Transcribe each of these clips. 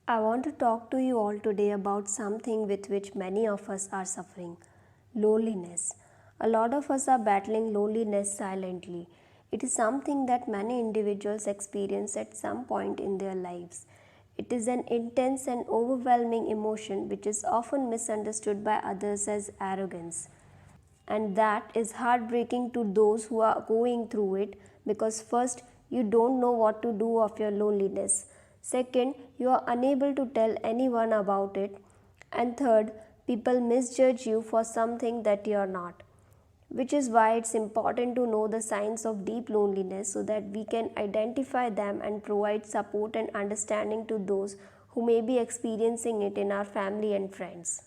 I want to talk to you all today about something with which many of us are suffering: loneliness. A lot of us are battling loneliness silently. It is something that many individuals experience at some point in their lives. It is an intense and overwhelming emotion which is often misunderstood by others as arrogance. And that is heartbreaking to those who are going through it, because first, you don't know what to do of your loneliness. Second, you are unable to tell anyone about it. And third, people misjudge you for something that you are not. Which is why it's important to know the signs of deep loneliness so that we can identify them and provide support and understanding to those who may be experiencing it in our family and friends.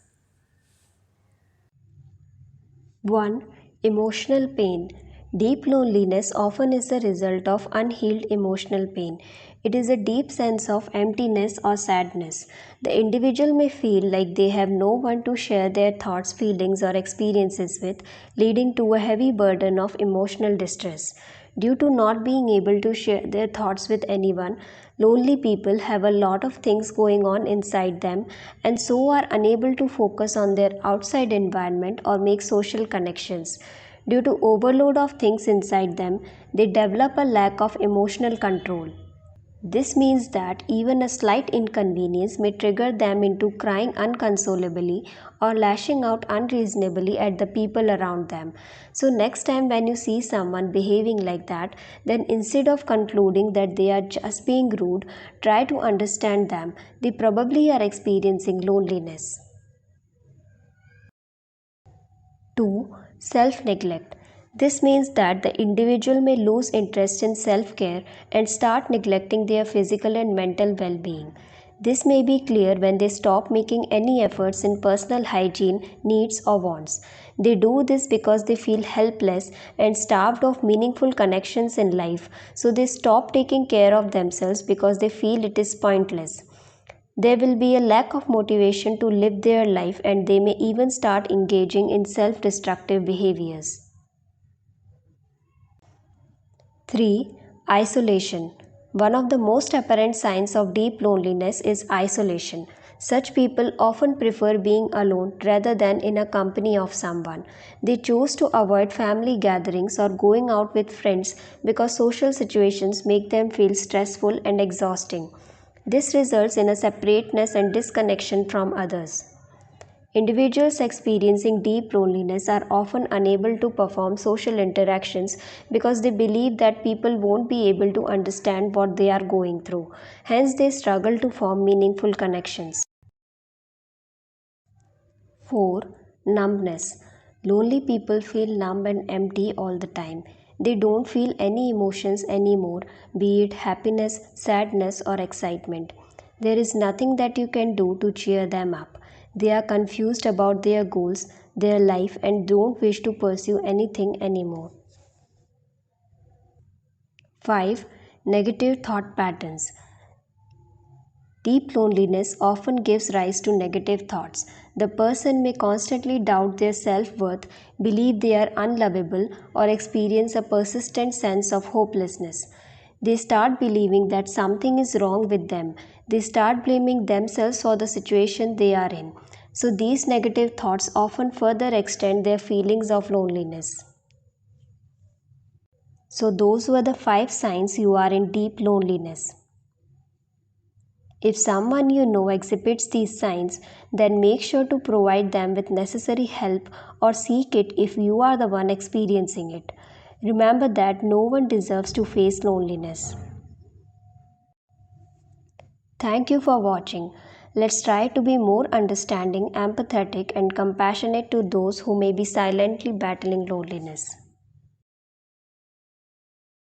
1. Emotional pain. Deep loneliness often is the result of unhealed emotional pain. It is a deep sense of emptiness or sadness. The individual may feel like they have no one to share their thoughts, feelings, or experiences with, leading to a heavy burden of emotional distress. Due to not being able to share their thoughts with anyone, lonely people have a lot of things going on inside them and so are unable to focus on their outside environment or make social connections. Due to overload of things inside them, they develop a lack of emotional control. This means that even a slight inconvenience may trigger them into crying unconsolably or lashing out unreasonably at the people around them. So, next time when you see someone behaving like that, then instead of concluding that they are just being rude, try to understand them. They probably are experiencing loneliness. 2. Self-neglect. This means that the individual may lose interest in self-care and start neglecting their physical and mental well-being. This may be clear when they stop making any efforts in personal hygiene, needs, or wants. They do this because they feel helpless and starved of meaningful connections in life, so they stop taking care of themselves because they feel it is pointless. There will be a lack of motivation to live their life, and they may even start engaging in self destructive behaviors. 3. Isolation. One of the most apparent signs of deep loneliness is isolation. Such people often prefer being alone rather than in a company of someone. They choose to avoid family gatherings or going out with friends because social situations make them feel stressful and exhausting. This results in a separateness and disconnection from others. Individuals experiencing deep loneliness are often unable to perform social interactions because they believe that people won't be able to understand what they are going through. Hence, they struggle to form meaningful connections. 4. Numbness. Lonely people feel numb and empty all the time. They don't feel any emotions anymore, be it happiness, sadness, or excitement. There is nothing that you can do to cheer them up. They are confused about their goals, their life, and don't wish to pursue anything anymore. 5. Negative thought patterns. Deep loneliness often gives rise to negative thoughts. The person may constantly doubt their self-worth, believe they are unlovable, or experience a persistent sense of hopelessness. They start believing that something is wrong with them. They start blaming themselves for the situation they are in. So these negative thoughts often further extend their feelings of loneliness. So those were the 5 signs you are in deep loneliness. If someone you know exhibits these signs, then make sure to provide them with necessary help or seek it if you are the one experiencing it. Remember that no one deserves to face loneliness. Thank you for watching. Let's try to be more understanding, empathetic, and compassionate to those who may be silently battling loneliness.